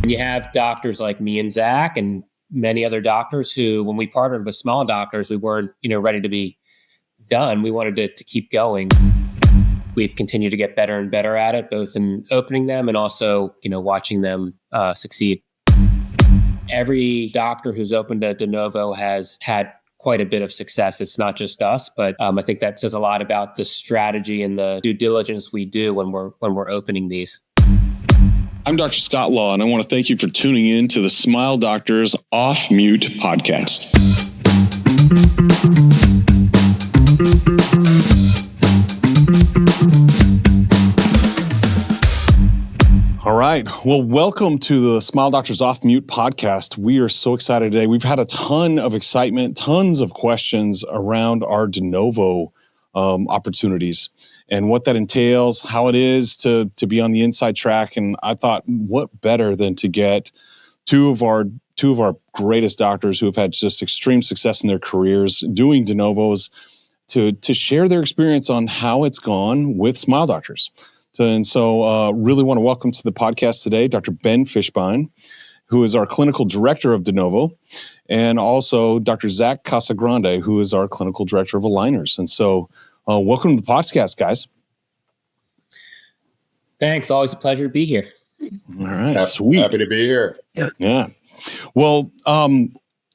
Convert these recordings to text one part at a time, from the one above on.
And you have doctors like me and Zach and many other doctors who, when we partnered with small doctors, we weren't, ready to be done. We wanted to keep going. We've continued to get better and better at it, both in opening them and also, watching them succeed. Every doctor who's opened a De Novo has had quite a bit of success. It's not just us, but I think that says a lot about the strategy and the due diligence we do when we're opening these. I'm Dr. Scott Law, and I want to thank you for tuning in to the Smile Doctors Off Mute podcast. All right. Well, welcome to the Smile Doctors Off Mute podcast. We are so excited today. We've had a ton of excitement, tons of questions around our De Novo opportunities and what that entails, how it is to be on the inside track. And I thought, what better than to get two of our greatest doctors who have had just extreme success in their careers doing De Novos to share their experience on how it's gone with Smile Doctors. And so really want to welcome to the podcast today, Dr. Ben Fishbein, who is our clinical director of De Novo, and also Dr. Zach Casagrande, who is our clinical director of aligners. And so welcome to the podcast, guys. Thanks. Always a pleasure to be here. All right. Sweet. Happy to be here. Yeah. Well,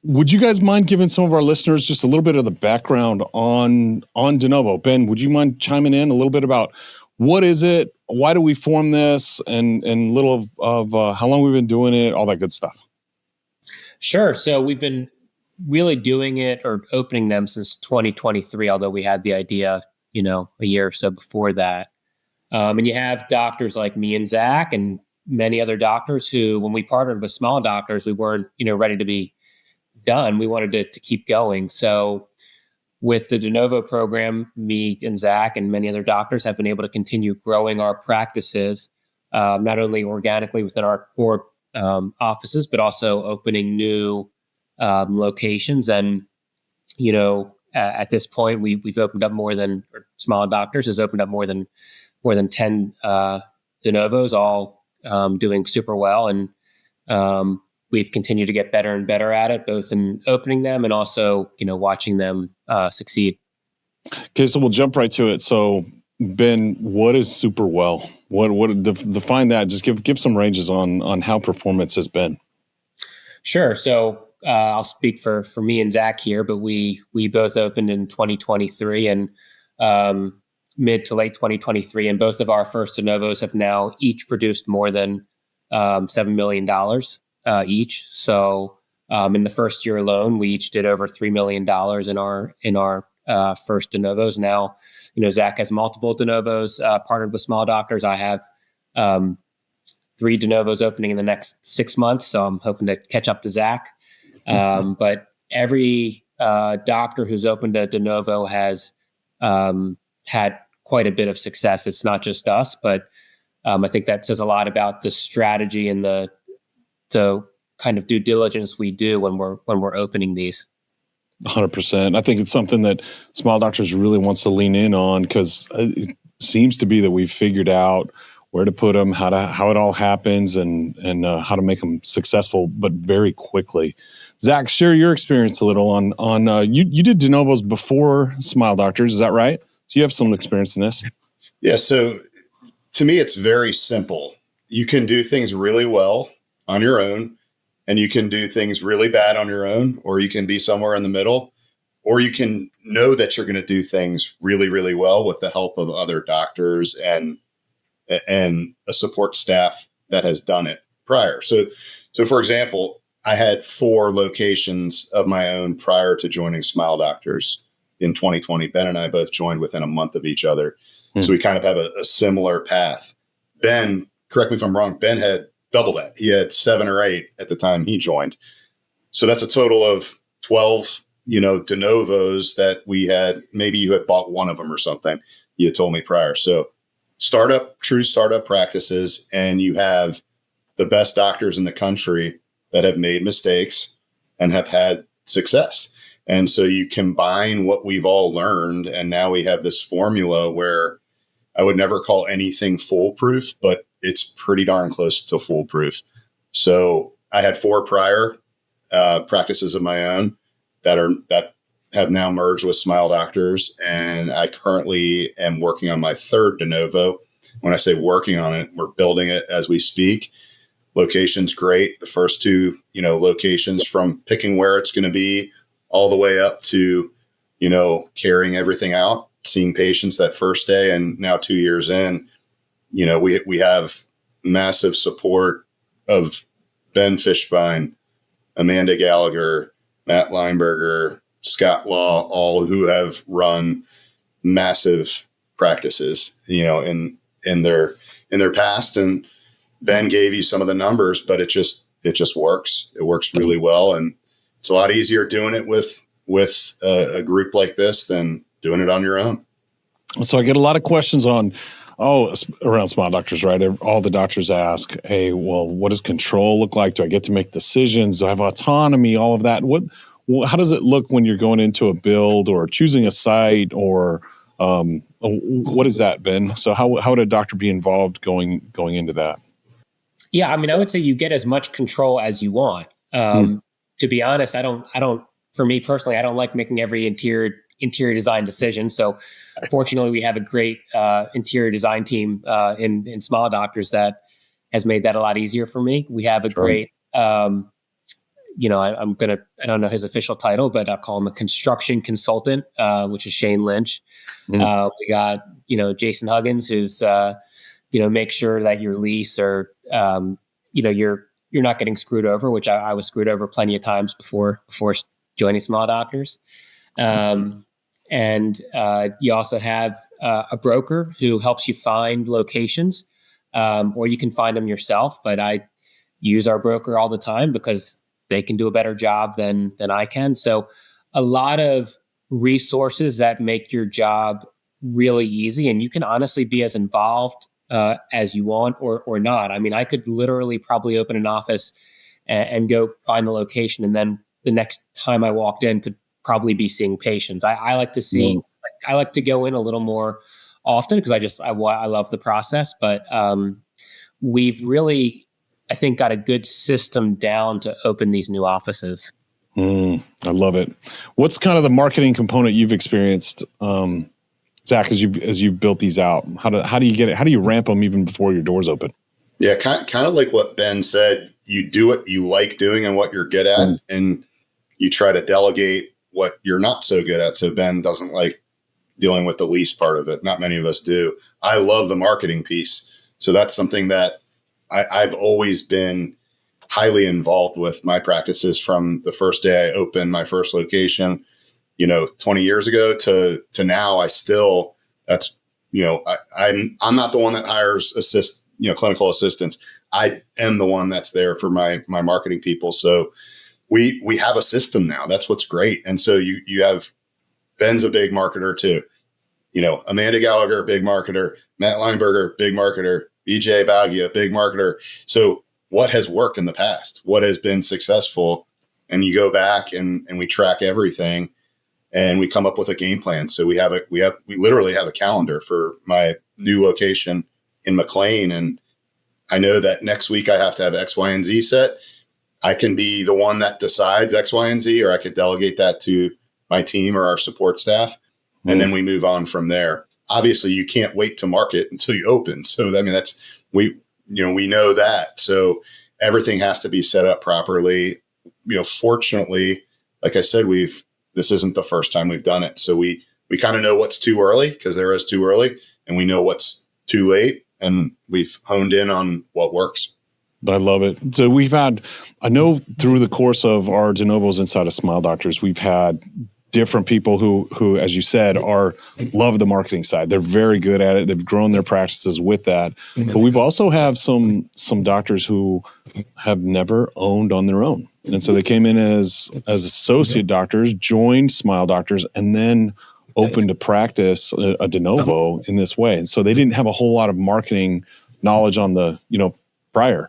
would you guys mind giving some of our listeners just a little bit of the background on De Novo? Ben, would you mind chiming in a little bit about what is it? Why do we form this? And little of how long we've been doing it, all that good stuff. Sure. So we've been really doing it or opening them since 2023, although we had the idea, a year or so before that. And you have doctors like me and Zach and many other doctors who, when we partnered with small doctors, we weren't, ready to be done. We wanted to keep going. So with the De Novo program, me and Zach and many other doctors have been able to continue growing our practices, not only organically within our core offices, but also opening new locations. And, at this point, we've opened up Small Doctors has opened up more than 10 De Novos, all doing super well. And we've continued to get better and better at it, both in opening them and also, watching them succeed. Okay, so we'll jump right to it. So, Ben, what is super well? What define that? Just give some ranges on how performance has been. Sure. So I'll speak for me and Zach here, but we both opened in 2023 and mid to late 2023, and both of our first De Novos have now each produced more than $7 million each. So in the first year alone, we each did over $3 million in our first De Novos. Now, Zach has multiple De Novos partnered with small doctors. I have 3 De Novos opening in the next 6 months, so I'm hoping to catch up to Zach. But every doctor who's opened a De Novo has had quite a bit of success. It's not just us, but I think that says a lot about the strategy and the kind of due diligence we do when we're opening these. 100%. I think it's something that Small Doctors really wants to lean in on, because it seems to be that we've figured out where to put them, how it all happens, and how to make them successful, but very quickly. Zach, share your experience a little on you did De Novos before Smile Doctors, is that right? So you have some experience in this. Yeah. So to me, it's very simple. You can do things really well on your own, and you can do things really bad on your own, or you can be somewhere in the middle, or you can know that you're going to do things really, really well with the help of other doctors and a support staff that has done it prior. So for example, I had 4 locations of my own prior to joining Smile Doctors in 2020. Ben and I both joined within a month of each other. So we kind of have a similar path. Ben, correct me if I'm wrong, Ben had double that. He had 7 or 8 at the time he joined. So that's a total of 12, De Novos that we had. Maybe you had bought one of them or something. You had told me prior. So true startup practices, and you have the best doctors in the country that have made mistakes and have had success. And so you combine what we've all learned, and now we have this formula where I would never call anything foolproof, but it's pretty darn close to foolproof. So I had 4 prior practices of my own that have now merged with Smile Doctors, and I currently am working on my 3rd De Novo. When I say working on it, we're building it as we speak. Location's great. The first 2, locations, from picking where it's going to be all the way up to, carrying everything out, seeing patients that first day, and now 2 years in, we have massive support of Ben Fishbein, Amanda Gallagher, Matt Lineberger, Scott Law, all who have run massive practices, in their past. And Ben gave you some of the numbers, but it just works. It works really well, and it's a lot easier doing it with a group like this than doing it on your own. So I get a lot of questions around Smile Doctors, right? All the doctors ask, hey, well, what does control look like? Do I get to make decisions? Do I have autonomy? All of that. How does it look when you're going into a build or choosing a site, or what is that, Ben? So how would a doctor be involved going into that? Yeah, I mean, I would say you get as much control as you want. To be honest, I don't. For me personally, I don't like making every interior design decision. So, fortunately, we have a great interior design team in Smile Doctors that has made that a lot easier for me. We have a great, I don't know his official title, but I'll call him a construction consultant, which is Shane Lynch. We got Jason Huggins, who's make sure that your lease or you're not getting screwed over, which I was screwed over plenty of times before joining Smile Doctors. And you also have a broker who helps you find locations, or you can find them yourself. But I use our broker all the time because they can do a better job than I can. So a lot of resources that make your job really easy, and you can honestly be as involved as you want or not. I mean, I could literally probably open an office and go find the location, and then the next time I walked in could probably be seeing patients. I like to see, I like to go in a little more often because I love the process. But we've really, I think, got a good system down to open these new offices. I love it. What's kind of the marketing component you've experienced, Zach, as you've built these out? How do you get it? How do you ramp them even before your doors open? Yeah, kind of like what Ben said. You do what you like doing and what you're good at, and you try to delegate what you're not so good at. So Ben doesn't like dealing with the least part of it. Not many of us do. I love the marketing piece. So that's something that I've always been highly involved with. My practices from the first day I opened my first location, 20 years ago to now, I'm not the one that hires clinical assistants. I am the one that's there for my marketing people. So we have a system now. That's what's great. And so you have, Ben's a big marketer too. Amanda Gallagher, big marketer, Matt Lineberger, big marketer, BJ Bagia, big marketer. So what has worked in the past? What has been successful? And you go back and we track everything and we come up with a game plan. So we literally have a calendar for my new location in McLean. And I know that next week I have to have X, Y, and Z set. I can be the one that decides X, Y, and Z, or I could delegate that to my team or our support staff. And then we move on from there. Obviously you can't wait to market until you open. So, I mean, we know that. So everything has to be set up properly. Fortunately, like I said, this isn't the first time we've done it. So we kind of know what's too early, because there is too early, and we know what's too late, and we've honed in on what works. I love it. So I know through the course of our De Novos inside of Smile Doctors, we've had different people who, as you said, love the marketing side. They're very good at it. They've grown their practices with that. But we've also have some doctors who have never owned on their own. And so they came in as associate doctors, joined Smile Doctors, and then opened a practice, a De Novo in this way. And so they didn't have a whole lot of marketing knowledge on the, prior.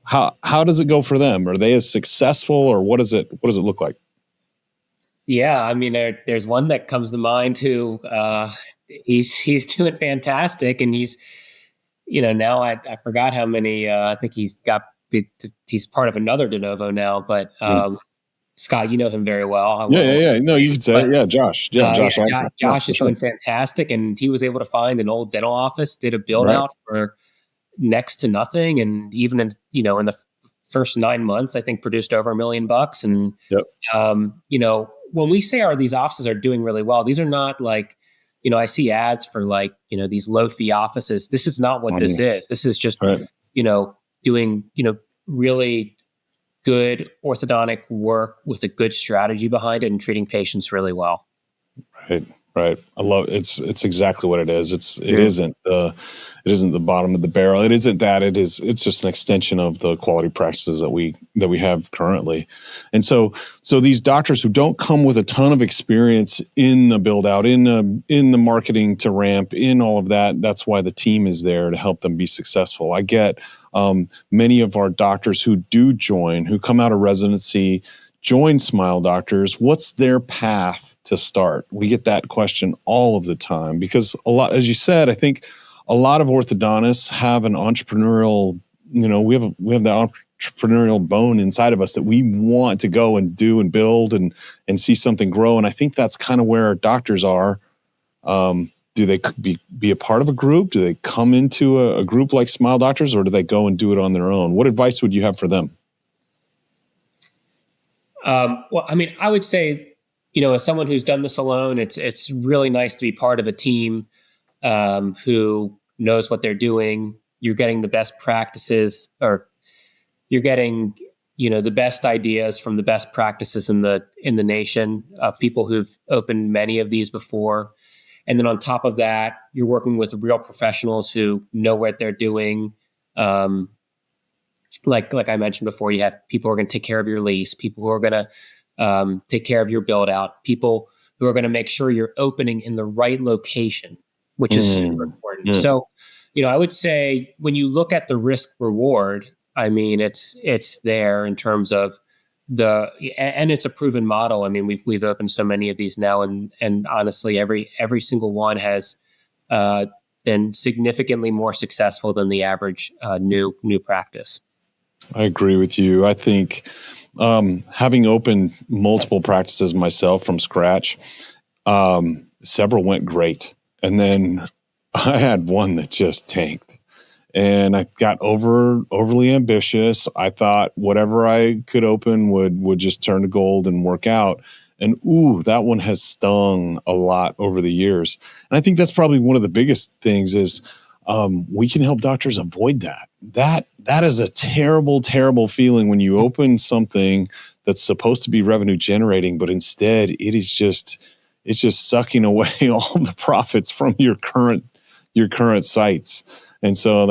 How does it go for them? Are they as successful, or what does it look like? Yeah, I mean, there's one that comes to mind who he's doing fantastic, and he's, now I forgot how many. I think he's got he's part of another De Novo now, but Scott, you know him very well. Yeah. No, you can say it. Yeah, Josh. Yeah, Josh. Josh is doing fantastic, and he was able to find an old dental office, did a build Right. out for next to nothing, and even in in the first 9 months, I think produced over $1 million. And when we say these offices are doing really well, these are not like, I see ads for like these low fee offices. This is not what this is. This is just doing really good orthodontic work with a good strategy behind it and treating patients really well. Right. I love it. It's exactly what it is. It isn't the bottom of the barrel. It isn't that. It's just an extension of the quality practices that we have currently. And so these doctors who don't come with a ton of experience in the build out, in the marketing to ramp, in all of that, that's why the team is there to help them be successful. I get many of our doctors who do join, who come out of residency, join Smile Doctors. What's their path to start? We get that question all of the time because a lot, as you said, I think a lot of orthodontists have an entrepreneurial, we have the entrepreneurial bone inside of us that we want to go and do and build and see something grow. And I think that's kind of where our doctors are. Do they be a part of a group? Do they come into a group like Smile Doctors, or do they go and do it on their own? What advice would you have for them? Well, I mean, I would say, as someone who's done this alone, it's really nice to be part of a team who knows what they're doing. You're getting the best practices, or you're getting, the best ideas from the best practices in the nation of people who've opened many of these before. And then on top of that, you're working with real professionals who know what they're doing. Like I mentioned before, you have people who are going to take care of your lease, people who are going to take care of your build out, people who are going to make sure you're opening in the right location, which is super important. So, I would say when you look at the risk reward, I mean, it's there in terms of and it's a proven model. I mean, we've opened so many of these now, and honestly, every single one has been significantly more successful than the average new practice. I agree with you. I think having opened multiple practices myself from scratch, several went great. And then I had one that just tanked. And I got overly ambitious. I thought whatever I could open would just turn to gold and work out. And that one has stung a lot over the years. And I think that's probably one of the biggest things is we can help doctors avoid that. That is a terrible, terrible feeling when you open something that's supposed to be revenue generating, but instead it's just sucking away all the profits from your current sites. And so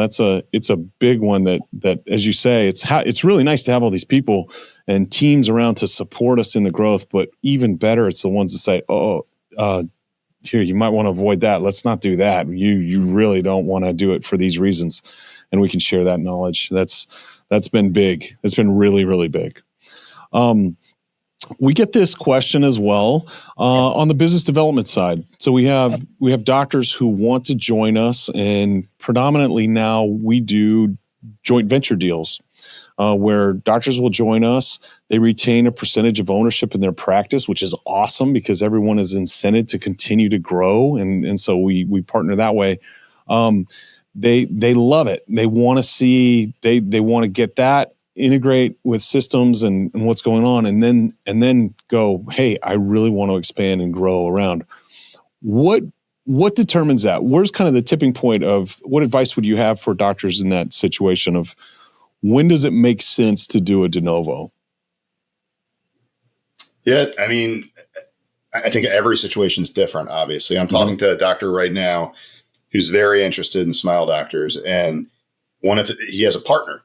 it's a big one that as you say, it's really nice to have all these people and teams around to support us in the growth, but even better, it's the ones that say, here, you might want to avoid that. Let's not do that. You really don't want to do it for these reasons. And we can share that knowledge. That's been big. It's been really, really big. We get this question as well on the business development side. So we have doctors who want to join us, and predominantly now we do joint venture deals where doctors will join us. They retain a percentage of ownership in their practice, which is awesome because everyone is incented to continue to grow, and so we partner that way. They love it. They want to see they want to get that, integrate with systems and what's going on, and then go, hey, I really want to expand and grow around. What determines that? Where's kind of the tipping point of what advice would you have for doctors in that situation of when does it make sense to do a de novo? Yeah, I mean, I think every situation is different, obviously. I'm talking to a doctor right now who's very interested in Smile Doctors, and he has a partner.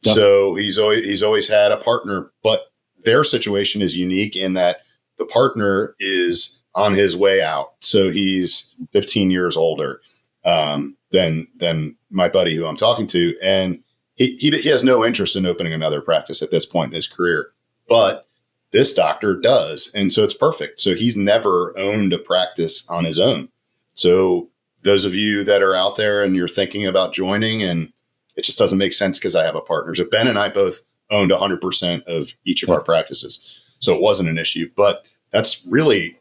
Yep. So he's always had a partner, but their situation is unique in that the partner is on his way out. So he's 15 years older than my buddy who I'm talking to, and he has no interest in opening another practice at this point in his career. But this doctor does, and so it's perfect. So he's never owned a practice on his own. So those of you that are out there and you're thinking about joining and it just doesn't make sense because I have a partner. So Ben and I both owned 100% of each of our practices. So it wasn't an issue, but that's probably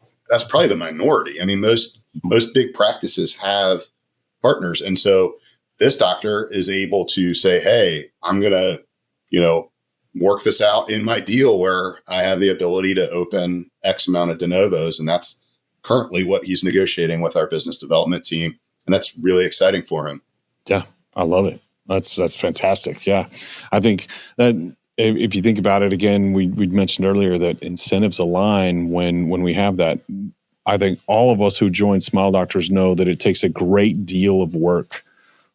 the minority. I mean, most big practices have partners. And so this doctor is able to say, hey, I'm going to, work this out in my deal where I have the ability to open X amount of de novos. And that's currently what he's negotiating with our business development team. And that's really exciting for him. Yeah, I love it. That's fantastic. Yeah. I think that if you think about it again, we'd mentioned earlier that incentives align when we have that. I think all of us who join Smile Doctors know that it takes a great deal of work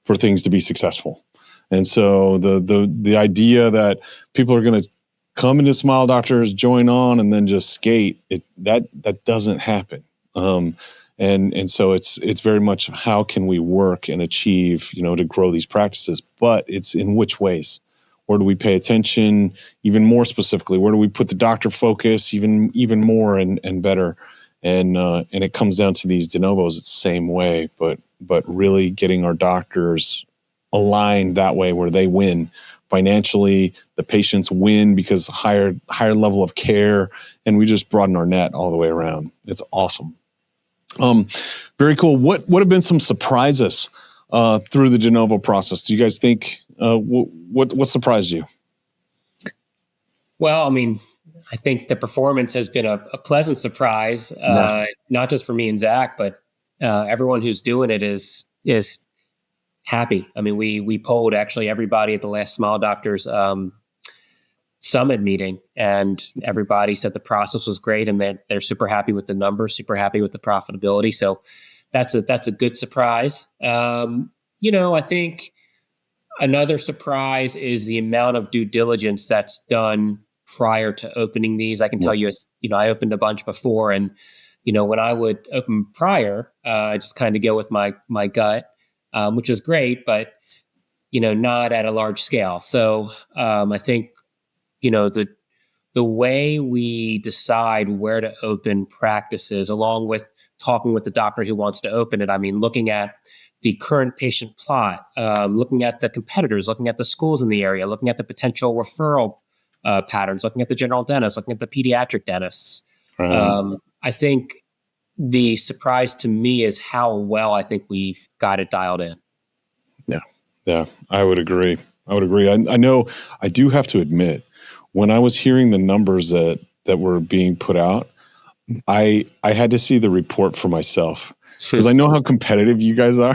for things to be successful. And so the idea that people are going to come into Smile Doctors, join on, and then just skate, that doesn't happen. And so it's very much how can we work and achieve, to grow these practices, but it's in which ways. Where do we pay attention even more specifically? Where do we put the doctor focus even more and better? And it comes down to these de novos. It's the same way, but really getting our doctors aligned that way where they win financially, the patients win because higher level of care, and we just broaden our net all the way around. It's awesome. Very cool. What have been some surprises through the de novo process? Do you guys think what surprised you? Well, I mean, I think the performance has been a pleasant surprise, not just for me and Zach, but everyone who's doing it is happy. I mean, we polled actually everybody at the last Smile Doctors summit meeting, and everybody said the process was great, and they're super happy with the numbers, super happy with the profitability. So that's a good surprise. I think another surprise is the amount of due diligence that's done prior to opening these. I can tell you, I opened a bunch before, and when I would open prior, I just kind of go with my gut, which is great, but not at a large scale. So I think the way we decide where to open practices, along with talking with the doctor who wants to open it. I mean, looking at the current patient plot, looking at the competitors, looking at the schools in the area, looking at the potential referral patterns, looking at the general dentists, looking at the pediatric dentists. I think the surprise to me is how well I think we've got it dialed in. Yeah, I would agree. I know I do have to admit, when I was hearing the numbers that were being put out, I had to see the report for myself because I know how competitive you guys are.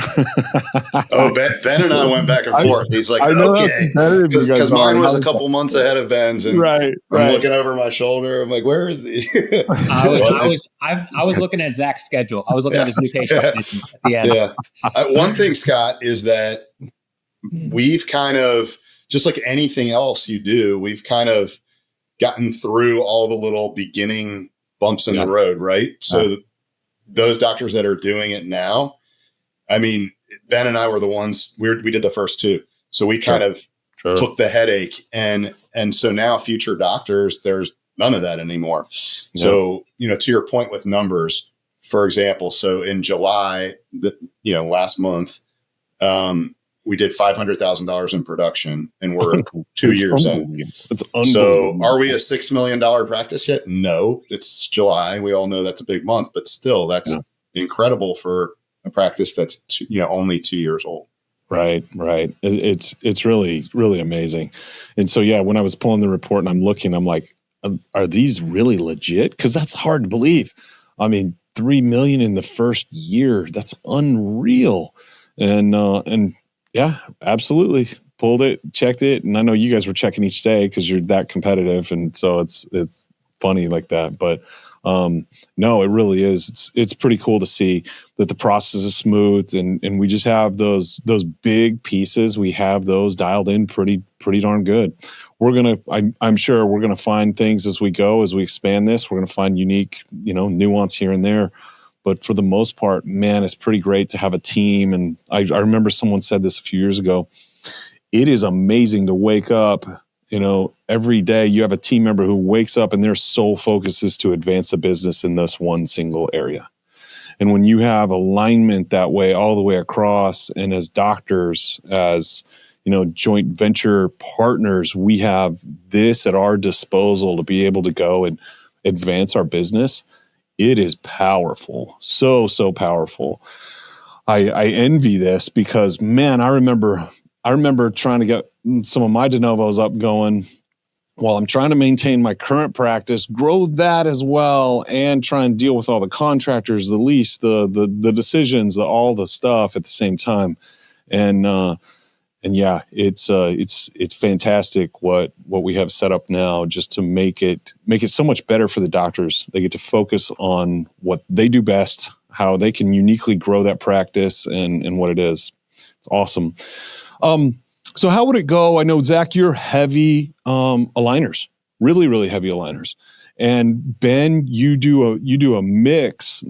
Ben and I went back and forth. He's like, okay, because mine was a couple months ahead of Ben's, and I'm looking over my shoulder. I'm like, where is he? I was looking at Zach's schedule. I was looking at his new patient schedule at the end. Yeah. One thing, Scott, is that we've kind of, just like anything else you do, we've kind of gotten through all the little beginning bumps in the road, right? So those doctors that are doing it now, I mean, Ben and I were the ones, we did the first two. So we kind of took the headache. And so now future doctors, there's none of that anymore. So, to your point with numbers, for example, so in July, last month, we did $500,000 in production, and we're 2 years in. It's unbelievable. So are we a $6 million practice yet? No, it's July. We all know that's a big month, but still that's incredible for a practice that's only 2 years old. Right. It's really, really amazing. And so, when I was pulling the report and I'm looking, I'm like, are these really legit? Because that's hard to believe. I mean, 3 million in the first year, that's unreal. And yeah, absolutely. Pulled it, checked it. And I know you guys were checking each day because you're that competitive. And so it's funny like that. But no, it really is. It's pretty cool to see that the process is smooth and we just have those big pieces. We have those dialed in pretty darn good. I'm sure we're going to find things as we go, as we expand this. We're going to find unique, nuance here and there. But for the most part, man, it's pretty great to have a team. And I remember someone said this a few years ago. It is amazing to wake up, every day you have a team member who wakes up and their sole focus is to advance a business in this one single area. And when you have alignment that way, all the way across, and as doctors, as, joint venture partners, we have this at our disposal to be able to go and advance our business. It is powerful. So powerful. I envy this because, man, I remember trying to get some of my de novos up going while I'm trying to maintain my current practice, grow that as well, and try and deal with all the contractors, the lease, the decisions, all the stuff at the same time. And yeah, it's fantastic what we have set up now, just to make it so much better for the doctors. They get to focus on what they do best, how they can uniquely grow that practice, and what it is. It's awesome. So how would it go? I know, Zach, you're heavy aligners, really heavy aligners. And Ben, you do a mix,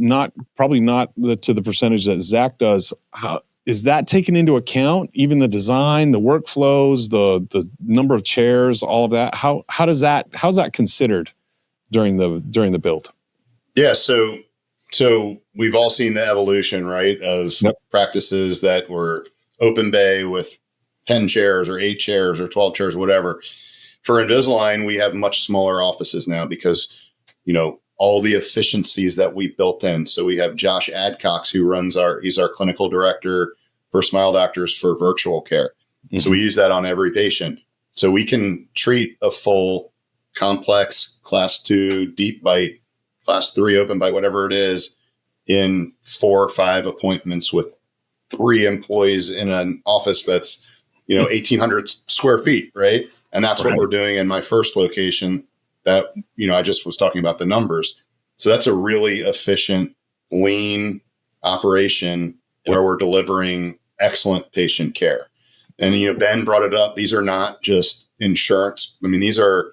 probably not to the percentage that Zach does. How is that taken into account? Even the design, the workflows, the number of chairs, all of that. How's that considered during the build? Yeah, so we've all seen the evolution, right, of practices that were open bay with 10 chairs or 8 chairs or 12 chairs, whatever. For Invisalign, we have much smaller offices now because, all the efficiencies that we built in. So we have Josh Adcox, he's our clinical director for Smile Doctors for virtual care. Mm-hmm. So we use that on every patient. So we can treat a full complex class 2 deep bite, class 3 open bite, whatever it is, in 4 or 5 appointments with 3 employees in an office that's 1,800 square feet, right? And that's what we're doing in my first location that, I just was talking about the numbers. So that's a really efficient, lean operation where we're delivering excellent patient care. And, Ben brought it up. These are not just insurance. I mean, these are,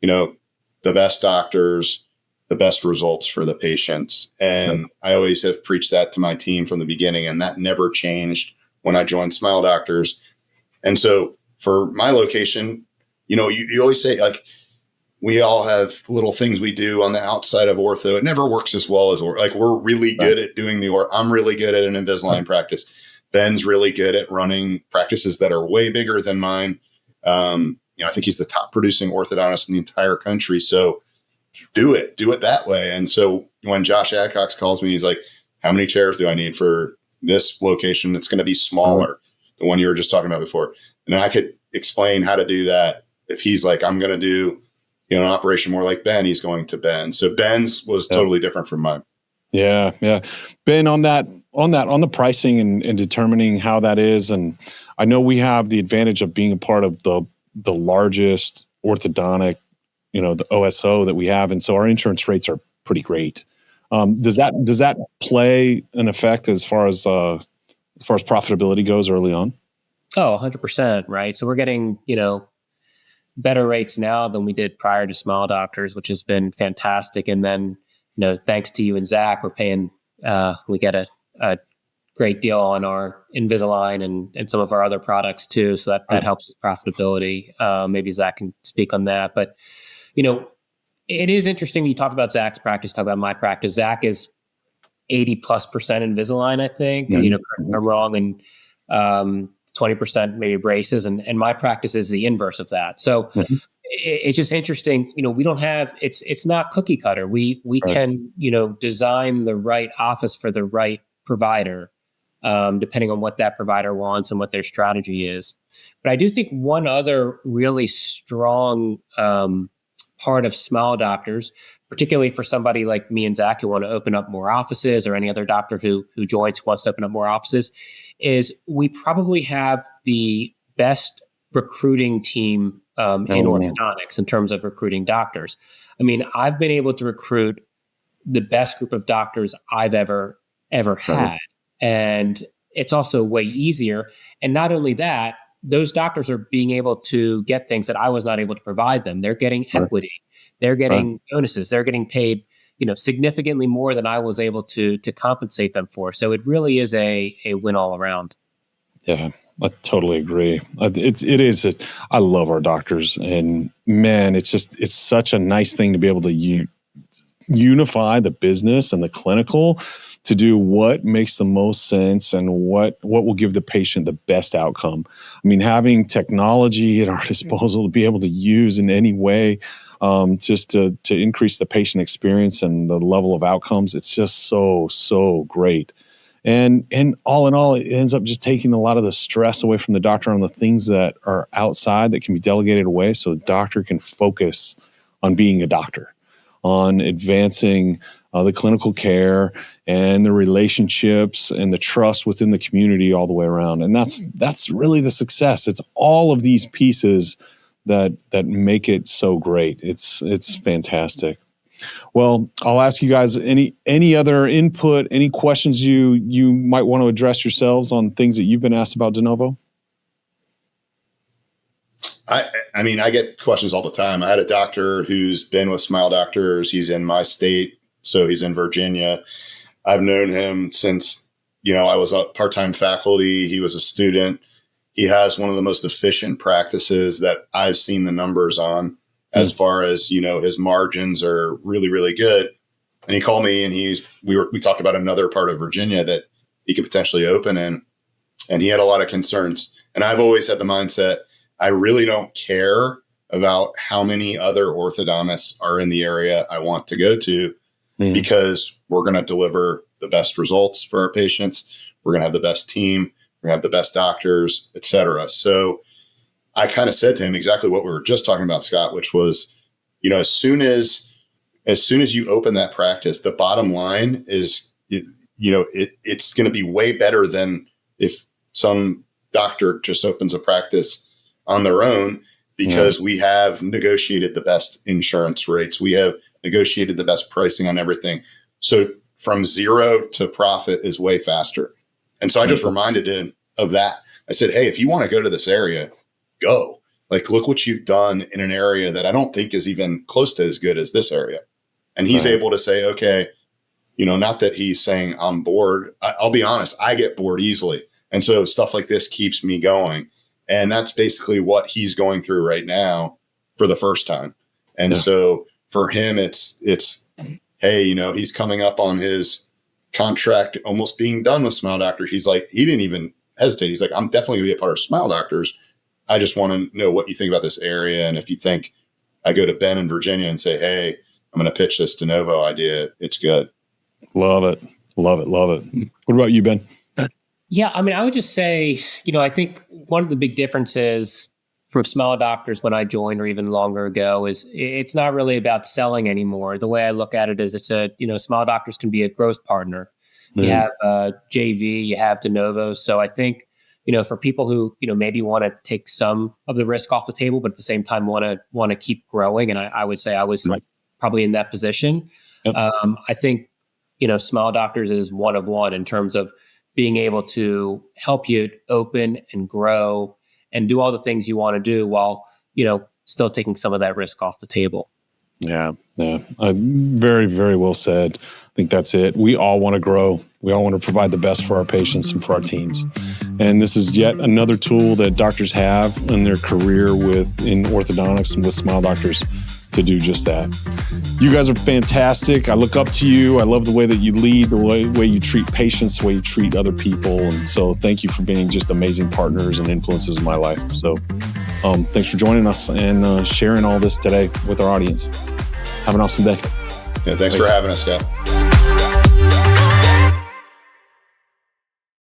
the best doctors, the best results for the patients. And I always have preached that to my team from the beginning, and that never changed when I joined Smile Doctors. And so for my location, you always say, like, we all have little things we do on the outside of ortho. It never works as well as like we're really good at doing I'm really good at an Invisalign practice. Ben's really good at running practices that are way bigger than mine. I think he's the top producing orthodontist in the entire country. So do it that way. And so when Josh Adcox calls me, he's like, how many chairs do I need for this location? It's going to be smaller, the one you were just talking about before. And then I could explain how to do that. If he's like, I'm going to do, an operation more like Ben, he's going to Ben. So Ben's was totally different from mine. Yeah. Ben, on the pricing and determining how that is. And I know we have the advantage of being a part of the largest orthodontic, the OSO that we have. And so our insurance rates are pretty great. Does that play an effect as far as profitability goes early on? Oh, 100%. Right. So we're getting, better rates now than we did prior to Smile Doctors, which has been fantastic. And then, thanks to you and Zach, we're paying, we get a great deal on our Invisalign and some of our other products too. So that helps with profitability. Maybe Zach can speak on that, but it is interesting. You talk about Zach's practice, talk about my practice. Zach is 80+% Invisalign, I think, correct me if I'm wrong. And, 20% maybe braces, and my practice is the inverse of that. So it's just interesting. We don't have, it's not cookie cutter. We can, design the right office for the right provider, depending on what that provider wants and what their strategy is. But I do think one other really strong part of Smile Doctors, particularly for somebody like me and Zach who want to open up more offices, or any other doctor who joins, who wants to open up more offices, is we probably have the best recruiting team in orthodontics in terms of recruiting doctors. I mean, I've been able to recruit the best group of doctors I've ever had. And it's also way easier. And not only that, those doctors are being able to get things that I was not able to provide them. They're getting equity. They're getting bonuses. They're getting paid, significantly more than I was able to compensate them for. So it really is a win all around. Yeah, I totally agree. I love our doctors, and man, it's such a nice thing to be able to unify the business and the clinical to do what makes the most sense and what will give the patient the best outcome. I mean, having technology at our disposal to be able to use in any way, just to increase the patient experience and the level of outcomes, it's just so great. And all in all, it ends up just taking a lot of the stress away from the doctor on the things that are outside that can be delegated away, so the doctor can focus on being a doctor, on advancing the clinical care and the relationships and the trust within the community all the way around. And that's really the success. It's all of these pieces that make it so great. It's fantastic. Well, I'll ask you guys any other input, any questions you might want to address yourselves on things that you've been asked about De Novo? I mean, I get questions all the time. I had a doctor who's been with Smile Doctors. He's in my state, so he's in Virginia. I've known him since, I was a part-time faculty. He was a student. He has one of the most efficient practices that I've seen the numbers on, as far as, his margins are really, really good. And he called me and we talked about another part of Virginia that he could potentially open in. And he had a lot of concerns. And I've always had the mindset, I really don't care about how many other orthodontists are in the area I want to go to, because we're going to deliver the best results for our patients. We're going to have the best team. We're going to have the best doctors, et cetera. So I kind of said to him exactly what we were just talking about, Scott, which was, as soon as you open that practice, the bottom line is, it's going to be way better than if some doctor just opens a practice on their own, because we have negotiated the best insurance rates. We have negotiated the best pricing on everything. So from zero to profit is way faster. And so I just reminded him of that. I said, hey, if you want to go to this area, go. Like, look what you've done in an area that I don't think is even close to as good as this area. And he's able to say, okay, not that he's saying I'm bored. I'll be honest, I get bored easily. And so stuff like this keeps me going. And that's basically what he's going through right now for the first time. And so for him, it's, hey, he's coming up on his contract almost being done with Smile Doctor. He's like, he didn't even hesitate. He's like, I'm definitely gonna be a part of Smile Doctors. I just want to know what you think about this area. And if you think I go to Ben in Virginia and say, hey, I'm going to pitch this De Novo idea, it's good. Love it. Love it. Love it. What about you, Ben? Yeah, I mean, I would just say, I think one of the big differences from Smile Doctors when I joined, or even longer ago, is it's not really about selling anymore. The way I look at it is Smile Doctors can be a growth partner. You have JV, you have De Novo. So I think, for people who, maybe want to take some of the risk off the table, but at the same time want to keep growing. And I would say I was probably in that position. Yep. I think, Smile Doctors is one of one in terms of being able to help you open and grow and do all the things you want to do while, still taking some of that risk off the table. Yeah. Very, very well said. I think that's it. We all want to grow. We all want to provide the best for our patients and for our teams. And this is yet another tool that doctors have in their career in orthodontics and with Smile Doctors to do just that. You guys are fantastic. I look up to you. I love the way that you lead, the way you treat patients, the way you treat other people. And so thank you for being just amazing partners and influences in my life. So thanks for joining us and sharing all this today with our audience. Have an awesome day. Yeah, thanks for having us, Scott.